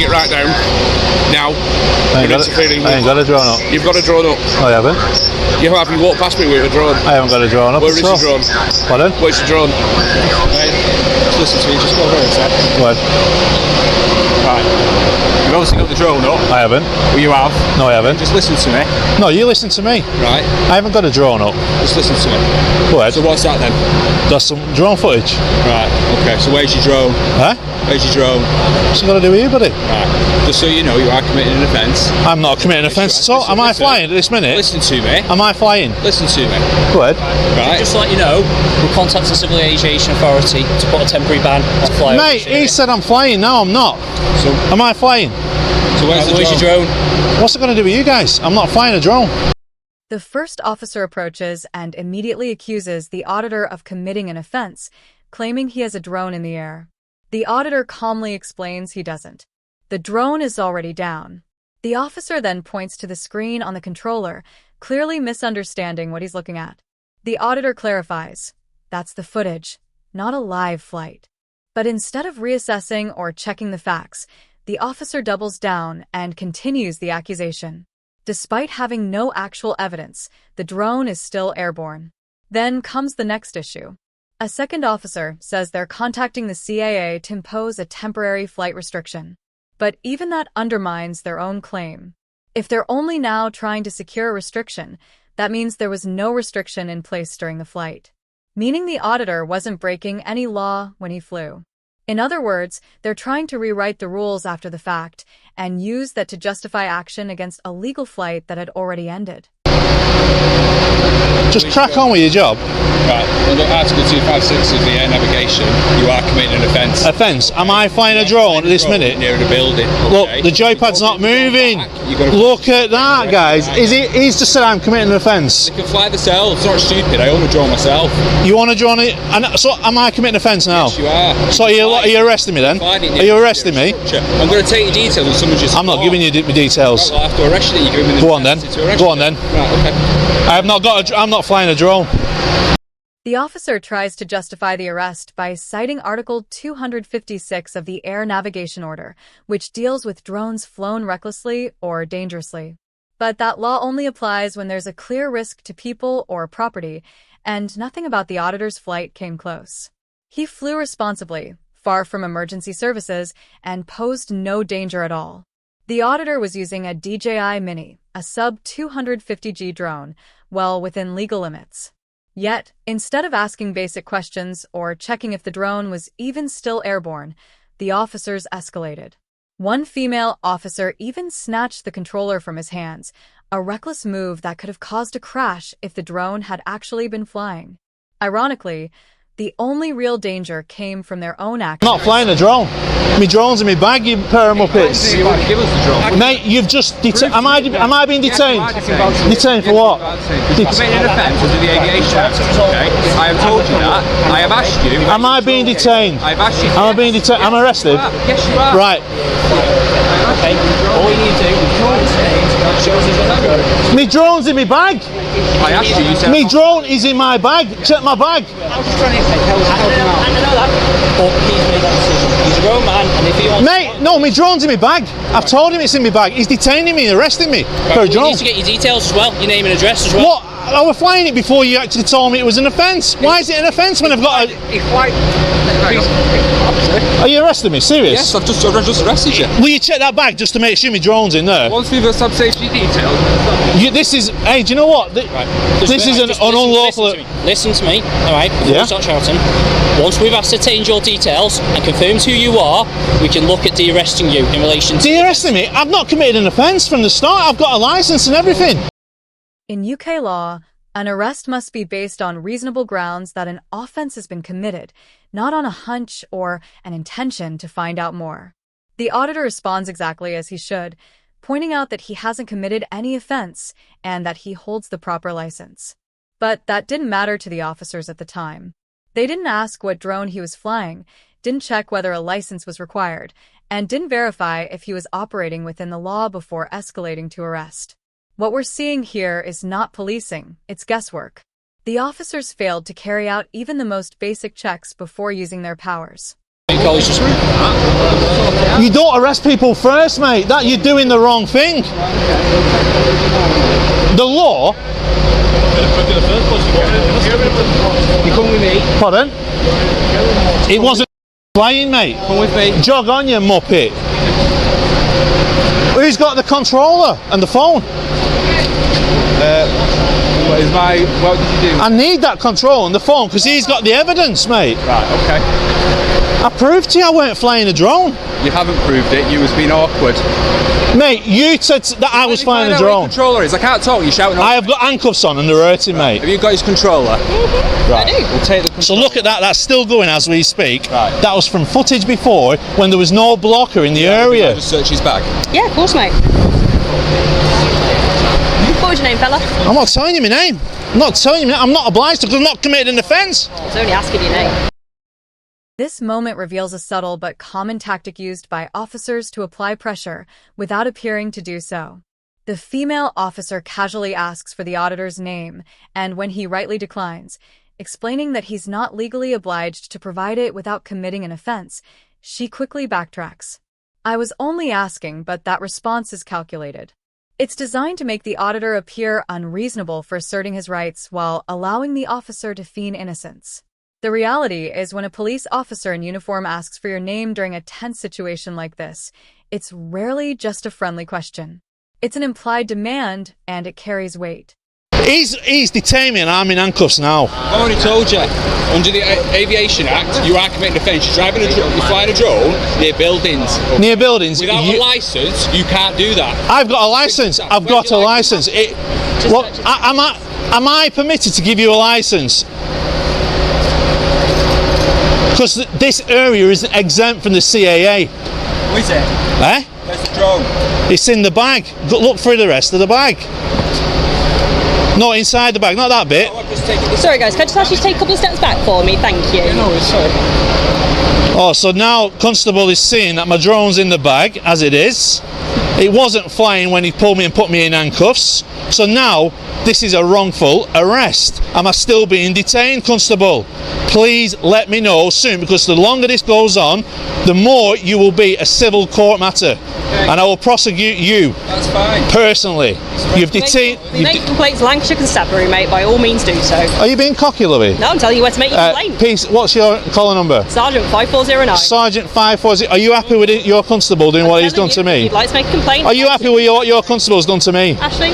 bring it right down. Now, I ain't got a drone up. You've got a drone up. I haven't. You have. You walked past me with a drone. I haven't got a drone up. Where is your drone? Pardon? Where's your drone? Right. Just listen to me. Just go over here a sec. What? Right. You've obviously got the drone up. I haven't. Well, you have. No, I haven't. Just listen to me. No, you listen to me. Right. I haven't got a drone up. Just listen to me. Go ahead. So what's that then? That's some drone footage. Right. Okay. So where's your drone? Huh? Where's your drone? What's it got to do with you, buddy? Right. Just so you know, you are committing an offence. I'm not committing an offence at all. Am I flying at this minute? Listen to me. Am I flying? Listen to me. Go ahead. Right. Just to let you know, we're contacting Civil Aviation Authority to put a temporary ban on flyovers. Mate, he said I'm flying. No, I'm not. So, Am I flying? so where's your drone? What's it going to do with you guys? I'm not flying a drone. The first officer approaches and immediately accuses the auditor of committing an offense, claiming he has a drone in the air. The auditor calmly explains he doesn't. The drone is already down. The officer then points to the screen on the controller, clearly misunderstanding what he's looking at. The auditor clarifies, that's the footage, not a live flight. But instead of reassessing or checking the facts, the officer doubles down and continues the accusation. Despite having no actual evidence, the drone is still airborne. Then comes the next issue. A second officer says they're contacting the CAA to impose a temporary flight restriction. But even that undermines their own claim. If they're only now trying to secure a restriction, that means there was no restriction in place during the flight, meaning the auditor wasn't breaking any law when he flew. In other words, they're trying to rewrite the rules after the fact and use that to justify action against a legal flight that had already ended. Just crack on with your job. Right. Under Article 256 of the air navigation, you are committing an offence. Offence? Am I flying a drone at this minute? Near the building. Okay. Look, the joypad's not moving. Look at that, guys. He's just said I'm committing an offence. They can fly themselves. It's not stupid. I own a drone myself. You want a drone? So am I committing an offence now? Yes, you are. So are you arresting me then? Are you arresting me? I'm going to take your details and someone just... I'm not giving you the details. Right, well, I have to arrest you. You're giving me Go on then. Go on then. Right, okay. I'm not flying a drone. The officer tries to justify the arrest by citing Article 256 of the Air Navigation Order, which deals with drones flown recklessly or dangerously. But that law only applies when there's a clear risk to people or property, and nothing about the auditor's flight came close. He flew responsibly, far from emergency services, and posed no danger at all. The auditor was using a DJI Mini, a sub-250G drone, well within legal limits. Yet, instead of asking basic questions or checking if the drone was even still airborne, the officers escalated. One female officer even snatched the controller from his hands, a reckless move that could have caused a crash if the drone had actually been flying. Ironically, the only real danger came from their own actions. I'm not flying a drone. My drone's in my bag, you pair of muppets. Give us the drone. Mate, you've just am I being detained? Detained for what? Committing an offence under the Aviation Act. Okay? I have told you that. I have asked you. Am I being detained? I've asked you. Am I being detained? Am I arrested? Yes, you are. Right. Okay, all you need to do is show us his drone. My drone's in my bag. I asked you. You said. My drone is in my bag. Check my bag. I was just trying to help out. I know that. But he's made that decision. He's a grown man, and if he wants... Mate, no, my drone's in my bag. I've told him it's in my bag. He's detaining me and arresting me for a You drone. need to get your details as well, your name and address as well. What? I was flying it before you actually told me it was an offence. Why is it an offence when I've got a... Are you arresting me? Serious? Yes, I've just arrested you. Will you check that bag just to make sure my drone's in there? Once we've established safety details. This is... Hey, do you know what? This is an unlawful... Listen to me, alright? Yeah. Start shouting. Once we've ascertained your details and confirmed who you are, we can look at de-arresting you in relation to... De-arresting me? I've not committed an offence from the start. I've got a licence and everything. In UK law, an arrest must be based on reasonable grounds that an offense has been committed, not on a hunch or an intention to find out more. The auditor responds exactly as he should, pointing out that he hasn't committed any offense and that he holds the proper license. But that didn't matter to the officers at the time. They didn't ask what drone he was flying, didn't check whether a license was required, and didn't verify if he was operating within the law before escalating to arrest. What we're seeing here is not policing, it's guesswork. The officers failed to carry out even the most basic checks before using their powers. College just You don't arrest people first, mate. That you're doing the wrong thing. The law. You come with me. Pardon? It wasn't flying, mate. Come with me. Jog on, you muppet. Who's got the controller and the phone? What did you do? I need that control and the phone because he's got the evidence, mate. Right, okay. I proved to you I weren't flying a drone. You haven't proved it, you was being awkward. Mate, you said that I was flying a What your drone. controller is. I can't talk, you're shouting. I have got handcuffs on and they're hurting, mate. Have you got his controller? Right. I do. We'll take the So look at that, that's still going as we speak. Right. That was from footage before when there was no blocker in the area. Just search his bag. Yeah, of course, mate. What was your name, fella? I'm not telling you my name. I'm not telling you my name. I'm not obliged to because I'm not committed an offence. I was only asking your name. This moment reveals a subtle but common tactic used by officers to apply pressure without appearing to do so. The female officer casually asks for the auditor's name, and when he rightly declines, explaining that he's not legally obliged to provide it without committing an offense, she quickly backtracks. "I was only asking, but that response is calculated." It's designed to make the auditor appear unreasonable for asserting his rights while allowing the officer to feign innocence. The reality is when a police officer in uniform asks for your name during a tense situation like this, it's rarely just a friendly question. It's an implied demand, and it carries weight. He's detained me and I'm in handcuffs now. I've already told you, under the Aviation Act, you are committing offence. You're flying a drone near buildings. Near buildings. Without a licence, you can't do that. I've got a licence. I've got a licence. Am I permitted to give you a licence? Because this area is exempt from the CAA. What is it? Eh? Where's the drone? It's in the bag. Look through the rest of the bag. Not inside the bag, not that bit. Sorry, guys, can I just ask you to take a couple of steps back for me? Thank you. No, it's sorry. Oh, so now Constable is seeing that my drone's in the bag, as it is. It wasn't flying when he pulled me and put me in handcuffs. So now, this is a wrongful arrest. Am I still being detained, Constable? Please let me know soon, because the longer this goes on, the more you will be a civil court matter. Okay. And I will prosecute you. That's fine. Personally. You've detained... Make complaints, Lancashire Constabulary, mate, by all means do so. Are you being cocky, Louis? No, I'm telling you where to make your complaint. Peace, what's your collar number? Sergeant 5409. Sergeant 540. Are you happy with your constable doing what he's done to me? You'd like to make a complaint? Are you happy with what your constable's done to me? Ashley?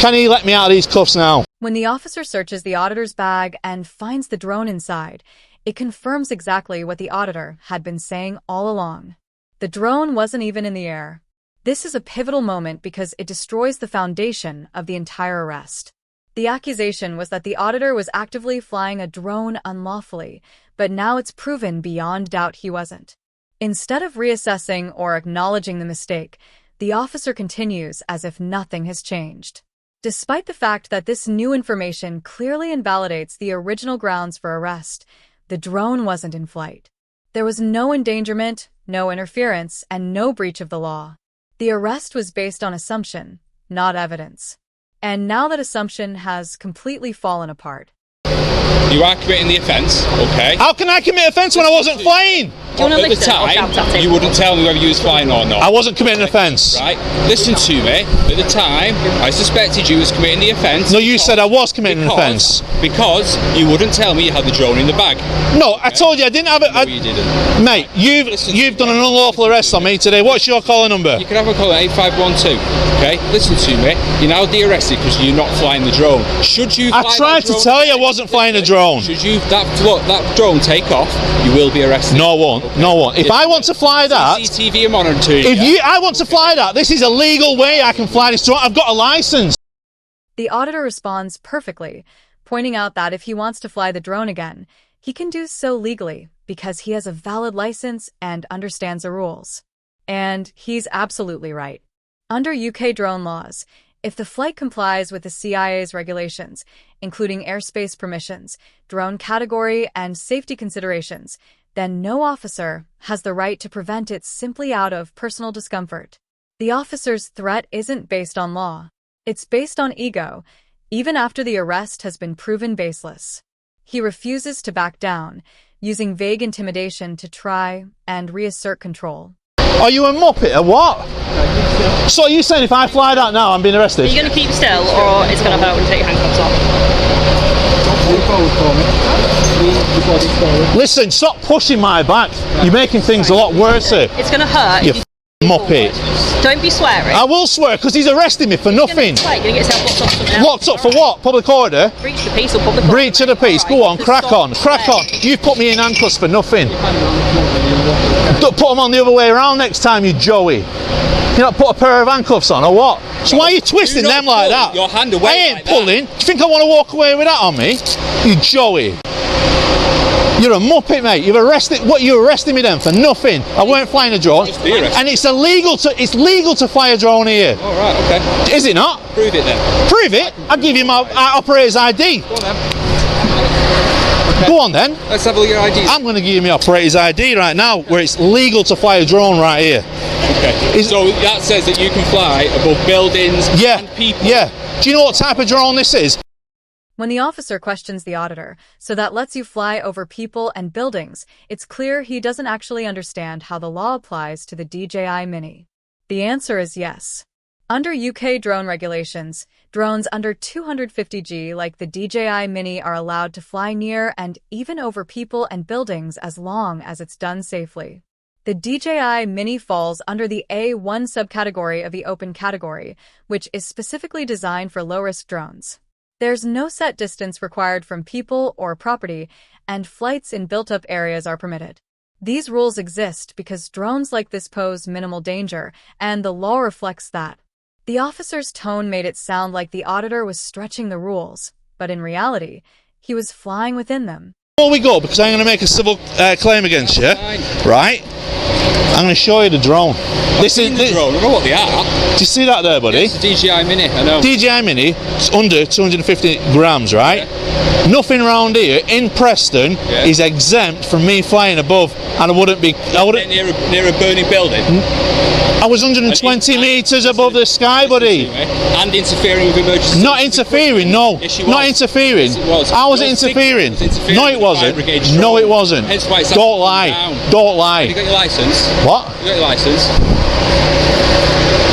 Can he let me out of these cuffs now? When the officer searches the auditor's bag and finds the drone inside, it confirms exactly what the auditor had been saying all along. The drone wasn't even in the air. This is a pivotal moment because it destroys the foundation of the entire arrest. The accusation was that the auditor was actively flying a drone unlawfully, but now it's proven beyond doubt he wasn't. Instead of reassessing or acknowledging the mistake, the officer continues as if nothing has changed. Despite the fact that this new information clearly invalidates the original grounds for arrest, the drone wasn't in flight. There was no endangerment, no interference, and no breach of the law. The arrest was based on assumption, not evidence. And now that assumption has completely fallen apart. You are committing the offence, okay? How can I commit offence when I wasn't flying? Do you want to At the listen or shout at time, him? you wouldn't tell me whether you was flying or not. I wasn't committing an offence. Right? Listen to me. At the time, I suspected you was committing the offence. No, you said I was committing an offence. Because you wouldn't tell me you had the drone in the bag. No, I told you I didn't have it. No, you didn't. Mate, you've done an unlawful arrest on me today. What's your collar number? You can have a call at 8512. Okay? Listen to me. You're now de-arrested because you're not flying the drone. Should you fly I tried that to tell you I wasn't flying a drone. Should you that drone take off, you will be arrested. No, I won't. Okay. No, I won't. If I want to fly that, CCTV and monitoring. I want to fly that, this is a legal way I can fly this drone. I've got a license. The auditor responds perfectly, pointing out that if he wants to fly the drone again, he can do so legally because he has a valid license and understands the rules. And he's absolutely right. Under UK drone laws, if the flight complies with the CIA's regulations, including airspace permissions, drone category, and safety considerations, then no officer has the right to prevent it simply out of personal discomfort. The officer's threat isn't based on law. It's based on ego, even after the arrest has been proven baseless. He refuses to back down, using vague intimidation to try and reassert control. Are you a muppet or what? So are you saying if I fly that now, I'm being arrested? Are you going to keep still, or it's going to hurt when you take your handcuffs off? Listen, stop pushing my back. You're making things a lot worse here. It's going to hurt. You muppet. Don't be swearing. I will swear because he's arresting me for nothing. You're going to get yourself locked up for something else. Locked up for what? Public order? Breach the peace or public order. Breach of the peace. Go on, crack on, crack on. You've put me in handcuffs for nothing. Don't put them on the other way around next time, you Joey. You not put a pair of handcuffs on or what? So why are you twisting them like that? Your hand away. I ain't like pulling. Do you think I want to walk away with that on me? You Joey. You're a muppet, mate. You've arrested. What? You arresting me then for nothing? I weren't flying a drone, and it's illegal to. It's legal to fly a drone here. All right. Okay. Is it not? Prove it then. Prove it. I'll give you my operator's ID. Go on then. Okay. Go on then. Let's have a look at your ID. I'm going to give you my operator's ID right now, where it's legal to fly a drone right here. Okay. So that says that you can fly above buildings and people. Yeah. Do you know what type of drone this is? When the officer questions the auditor, so that lets you fly over people and buildings, it's clear he doesn't actually understand how the law applies to the DJI Mini. The answer is yes. Under UK drone regulations, drones under 250G like the DJI Mini are allowed to fly near and even over people and buildings as long as it's done safely. The DJI Mini falls under the A1 subcategory of the open category, which is specifically designed for low-risk drones. There's no set distance required from people or property, and flights in built-up areas are permitted. These rules exist because drones like this pose minimal danger, and the law reflects that. The officer's tone made it sound like the auditor was stretching the rules, but in reality, he was flying within them. Before we go, because I'm going to make a civil claim against you, right? I'm going to show you the drone. This is the drone. I know what they are. Do you see that there, buddy? It's a DJI Mini. I know. DJI Mini. It's under 250 grams, right? Yeah. Nothing around here in Preston is exempt from me flying above, and I wouldn't be. I wouldn't near a burning building. I was 120 metres above the sky, buddy. And interfering with emergency. Not interfering, no. Yes, not interfering. Yes, it was. I wasn't interfering. No, it wasn't. No, it wasn't. Hence why it's Don't lie. Down. Don't lie. Have you got your licence? What? You got your licence?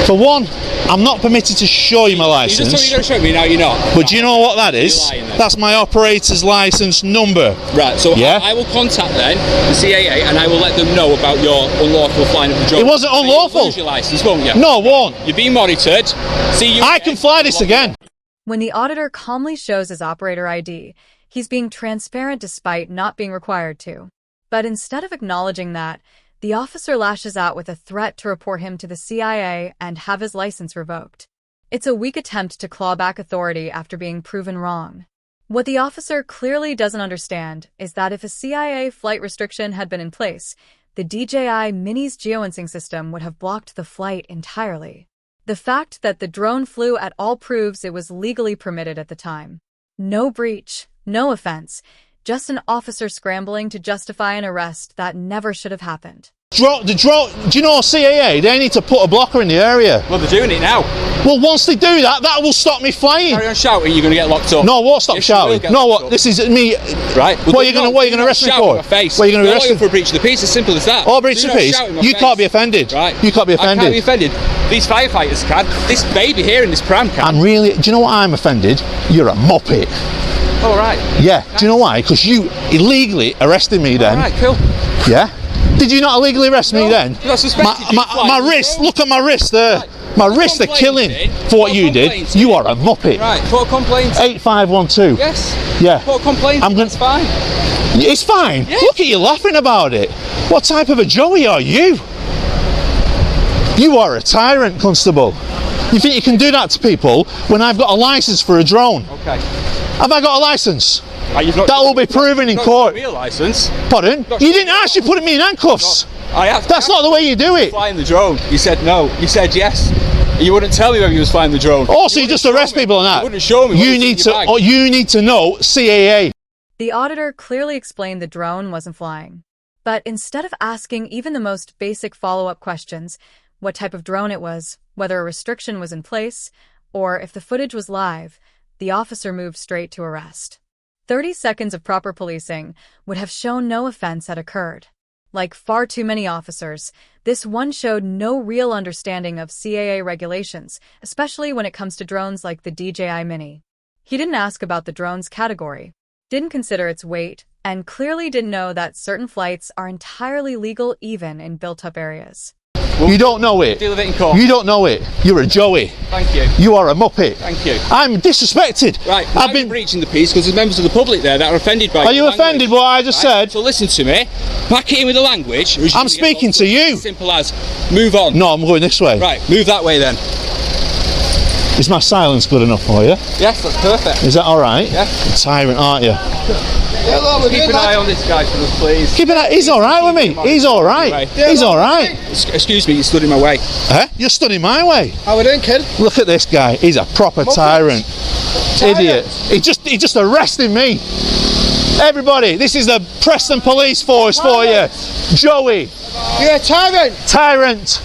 For one, I'm not permitted to show you my You just told me licence. you're going to show me, now you're not. But do you know what that is? You're lying then. That's my operator's licence number. Right, so Yeah? I will contact then the CAA and I will let them know about your unlawful flying of the drone. It wasn't And unlawful. you'll lose your licence, won't you? No, it won't. You're being monitored. See you. I can fly this again. When the auditor calmly shows his operator ID, he's being transparent despite not being required to. But instead of acknowledging that, the officer lashes out with a threat to report him to the CIA and have his license revoked. It's a weak attempt to claw back authority after being proven wrong. What the officer clearly doesn't understand is that if a CIA flight restriction had been in place, the DJI Mini's geoensing system would have blocked the flight entirely. The fact that the drone flew at all proves it was legally permitted at the time. No breach, no offense, just an officer scrambling to justify an arrest that never should have happened. Do you know CAA? They need to put a blocker in the area. Well, they're doing it now. Well, once they do that, that will stop me flying. Carry on shouting, you're going to get locked up. No, I won't stop Yes, you will shouting. get No, locked what? up. This is me. Right. Well, What are you going to arrest me shout for? in my face. What are you going to You're arrest lawyer me for a breach of the peace, as simple as that. Oh, breach of Do not peace. shout in my You face. can't be offended. Right. You can't be offended. I can't be offended. These firefighters can. This baby here in this pram can. I'm really. Do you know what I'm offended? You're a muppet. All right. Yeah. Do you know why? Because you illegally arrested me then. All right, cool. Yeah. Did you not illegally arrest me then? You're not suspected. My wrist. Look at my wrist there. Right. My wrists are killing for what you did. You are a muppet. Right. Put a complaint. 8512. Yes. Yeah. Put a complaint. I'm gonna- It's fine. It's fine. Yeah. Look at you laughing about it. What type of a Joey are you? You are a tyrant, Constable. You think you can do that to people when I've got a licence for a drone? Okay. Have I got a licence? You've not, That will be proven in not court. Real license. Pardon? You didn't actually put me in handcuffs. I have. That's not the way you do it. Flying the drone. You said no. You said yes. You wouldn't tell me whether you was flying the drone. Oh, so you just arrest people on that? You wouldn't show me. You need to. Oh, you need to know CAA. The auditor clearly explained the drone wasn't flying. But instead of asking even the most basic follow-up questions, what type of drone it was, whether a restriction was in place, or if the footage was live, the officer moved straight to arrest. 30 seconds of proper policing would have shown no offense had occurred. Like far too many officers, this one showed no real understanding of CAA regulations, especially when it comes to drones like the DJI Mini. He didn't ask about the drone's category, didn't consider its weight, and clearly didn't know that certain flights are entirely legal even in built-up areas. You don't know it. Deal with it in court. You don't know it. You're a Joey. Thank you. You are a muppet. Thank you. I'm disrespected. Right, now I've been you're breaching the peace because there's members of the public there that are offended by Are you your language. offended by what I just said? So listen to me. Back it in with the language. or you're I'm gonna get speaking locked to up. you. Simple as. Move on. No, I'm going this way. Right, move that way then. Is my silence good enough for you? Yes, that's perfect. Is that all right? Yeah. Tyrant, aren't you? Keep an eye on this guy for us, please. Keep an eye. He's all right with me. He's all right. He's all right. Excuse me, you stood in my way. Huh? You're stood in my way. How we doing, kid? Look at this guy. He's a proper tyrant. Idiot. He just arrested me. Everybody, this is the Preston Police Force for you. Joey. You're a tyrant. Tyrant.